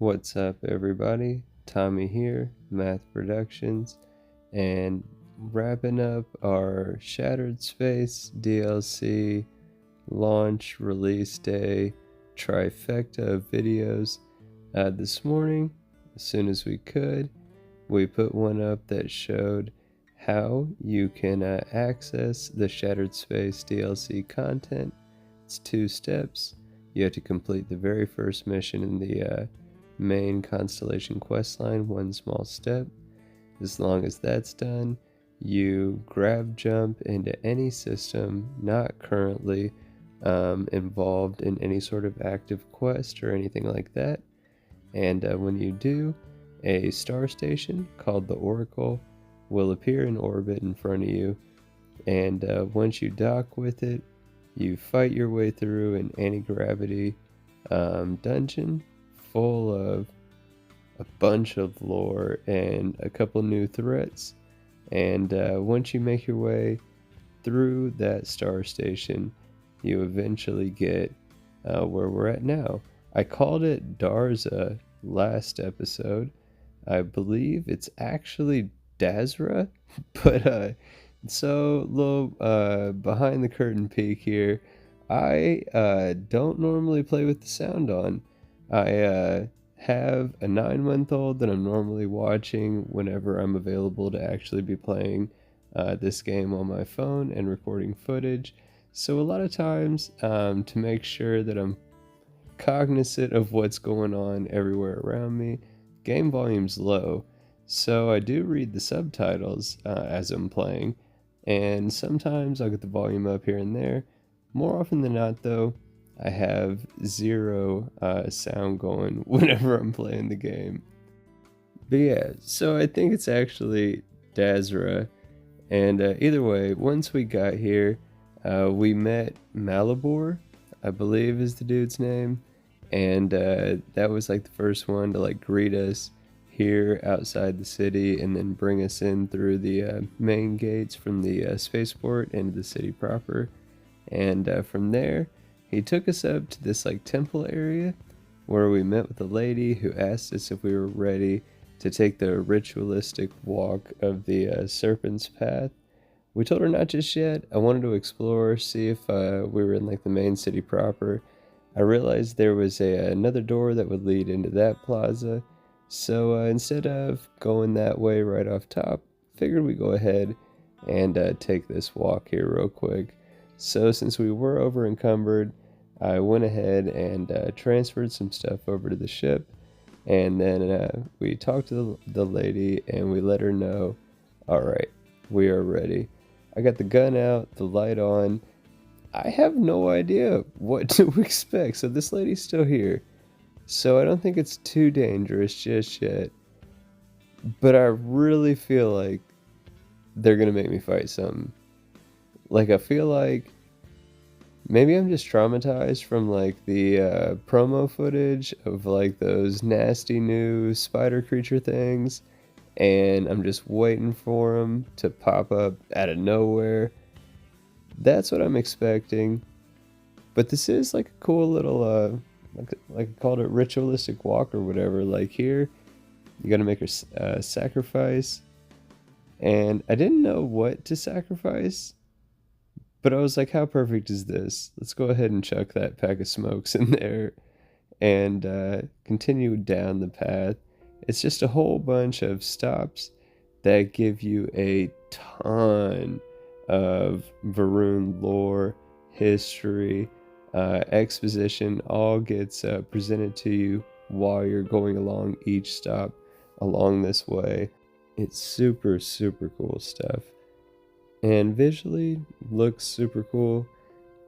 What's up, everybody? Tommy here, Math Productions, and wrapping up our Shattered Space DLC launch release day trifecta of videos. This morning, as soon as we could, we put one up that showed how you can access the Shattered Space DLC content. It's 2 steps. You have to complete the very first mission in the main Constellation questline, one small step. As long as that's done, you grab jump into any system not currently involved in any sort of active quest or anything like that. And when you do, a star station called the Oracle will appear in orbit in front of you. And once you dock with it, you fight your way through an anti-gravity dungeon full of a bunch of lore and a couple new threats. And once you make your way through that star station, you eventually get where we're at now. I called it Darza last episode. I believe it's actually Dazra, but so little behind the curtain peek here. I don't normally play with the sound on. I have a 9-month-old that I'm normally watching whenever I'm available to actually be playing this game on my phone and recording footage. So a lot of times, to make sure that I'm cognizant of what's going on everywhere around me, game volume's low. So I do read the subtitles as I'm playing, and sometimes I'll get the volume up here and there. More often than not, though, I have zero sound going whenever I'm playing the game. But yeah, so I think it's actually Dazra. And either way, once we got here, we met Malibor, I believe is the dude's name. And that was like the first one to like greet us here outside the city and then bring us in through the main gates from the spaceport into the city proper. And from there, he took us up to this like temple area where we met with a lady who asked us if we were ready to take the ritualistic walk of the Serpent's path. We told her not just yet. I wanted to explore, see if we were in like the main city proper. I realized there was another door that would lead into that plaza. So instead of going that way right off top, figured we'd go ahead and take this walk here real quick. So since we were over encumbered, I went ahead and transferred some stuff over to the ship, and then we talked to the lady and we let her know, alright, we are ready. I got the gun out, the light on. I have no idea what to expect, so this lady's still here. So I don't think it's too dangerous just yet, but I really feel like they're gonna make me fight something. Like, I feel like maybe I'm just traumatized from like the promo footage of like those nasty new spider creature things, and I'm just waiting for them to pop up out of nowhere. That's what I'm expecting. But this is like a cool little like I called it ritualistic walk or whatever. Like here, you gotta make a sacrifice, and I didn't know what to sacrifice. But I was like, how perfect is this? Let's go ahead and chuck that pack of smokes in there and continue down the path. It's just a whole bunch of stops that give you a ton of Varun lore, history, exposition, all gets presented to you while you're going along each stop along this way. It's super, super cool stuff. And visually looks super cool.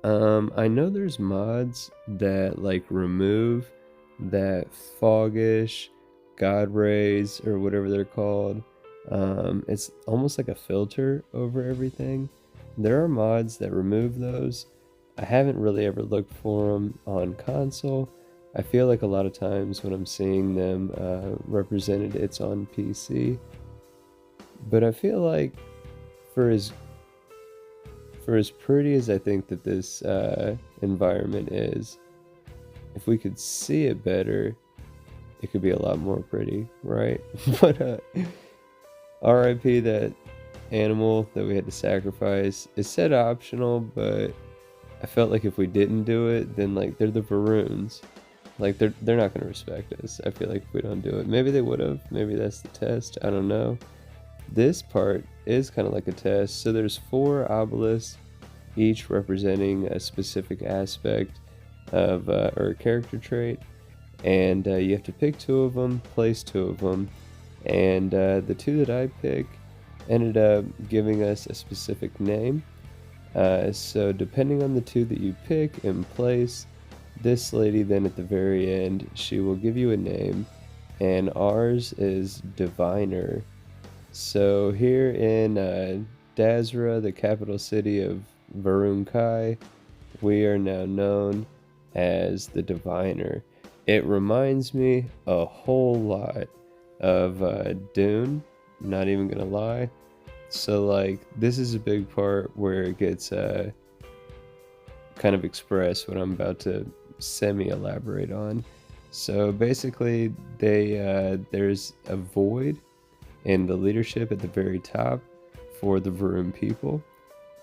I know there's mods that like remove that foggish god rays or whatever they're called. It's almost like a filter over everything. There are mods that remove those. I haven't really ever looked for them on console. I feel like a lot of times when I'm seeing them represented, it's on PC. But I feel like for as pretty as I think that this environment is, if we could see it better, it could be a lot more pretty, right? But RIP that animal that we had to sacrifice. It said optional, but I felt like if we didn't do it, then like they're the Varoons. Like they're not gonna respect us. I feel like if we don't do it. Maybe they would have. Maybe that's the test. I don't know. This part is kind of like a test. So there's 4 obelisks, each representing a specific aspect of or a character trait, and you have to pick 2 of them, place 2 of them, and the 2 that I pick ended up giving us a specific name. So depending on the 2 that you pick and place, this lady then at the very end, she will give you a name, and ours is Diviner. So here in Dazra, the capital city of Varun Kai, we are now known as the Diviner. It reminds me a whole lot of Dune, not even gonna lie. So like this is a big part where it gets kind of expressed what I'm about to semi-elaborate on. So basically there's a void in the leadership at the very top for the Varun people,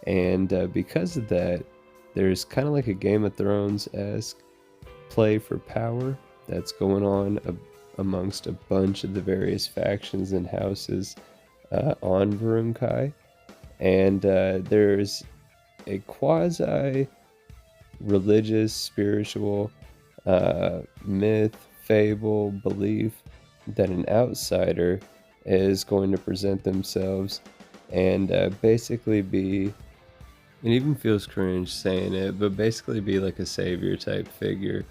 and because of that, there's kind of like a Game of Thrones-esque play for power that's going on amongst a bunch of the various factions and houses on Varun Kai, and there's a quasi-religious, spiritual myth, fable, belief that an outsider is going to present themselves and basically be, it even feels cringe saying it, but basically be like a savior type figure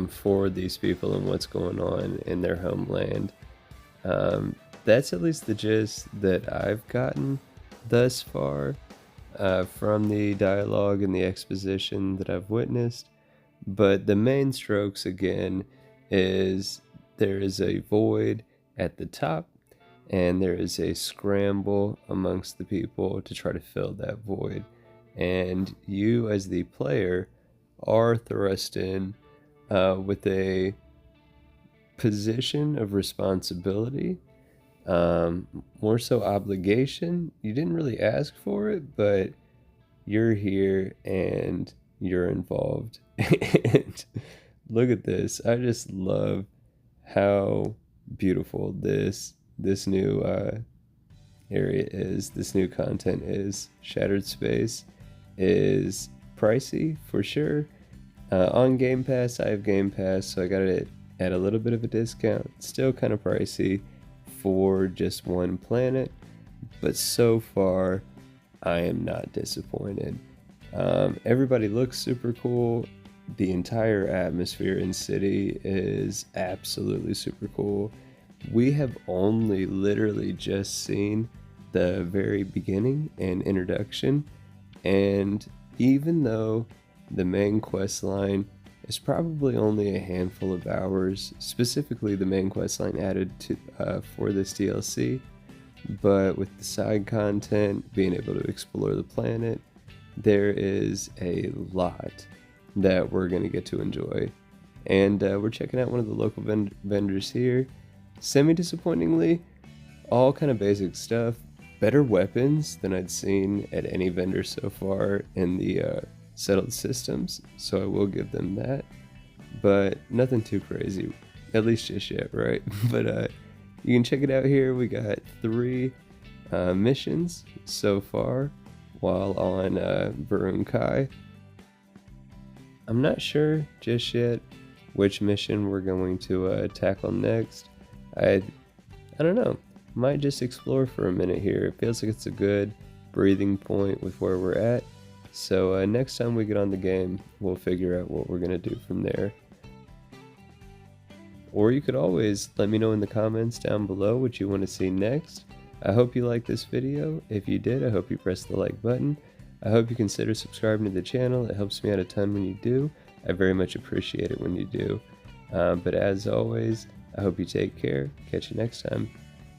for these people and what's going on in their homeland. That's at least the gist that I've gotten thus far from the dialogue and the exposition that I've witnessed. But the main strokes again is there is a void at the top, and there is a scramble amongst the people to try to fill that void. And you as the player are thrust in with a position of responsibility, more so obligation. You didn't really ask for it, but you're here and you're involved. And look at this. I just love how beautiful this new area is. This new content is. Shattered Space is pricey for sure. On Gamepass, I have Gamepass, so I got it at a little bit of a discount. Still kind of pricey for just one planet, but so far I am not disappointed. Everybody looks super cool. The entire atmosphere and city is absolutely super cool. We have only literally just seen the very beginning and introduction, and even though the main quest line is probably only a handful of hours, specifically the main quest line added to for this DLC, but with the side content, being able to explore the planet, there is a lot that we're going to get to enjoy. And we're checking out one of the local vendors here. Semi-disappointingly, all kind of basic stuff. Better weapons than I'd seen at any vendor so far in the settled systems, so I will give them that. But nothing too crazy, at least just yet, right? But you can check it out here. We got 3 missions so far while on Varun Kai. I'm not sure just yet which mission we're going to tackle next. I don't know. Might just explore for a minute here. It feels like it's a good breathing point with where we're at. So next time we get on the game, we'll figure out what we're going to do from there. Or you could always let me know in the comments down below what you want to see next. I hope you liked this video. If you did, I hope you press the like button. I hope you consider subscribing to the channel. It helps me out a ton when you do. I very much appreciate it when you do. But as always, I hope you take care. Catch you next time.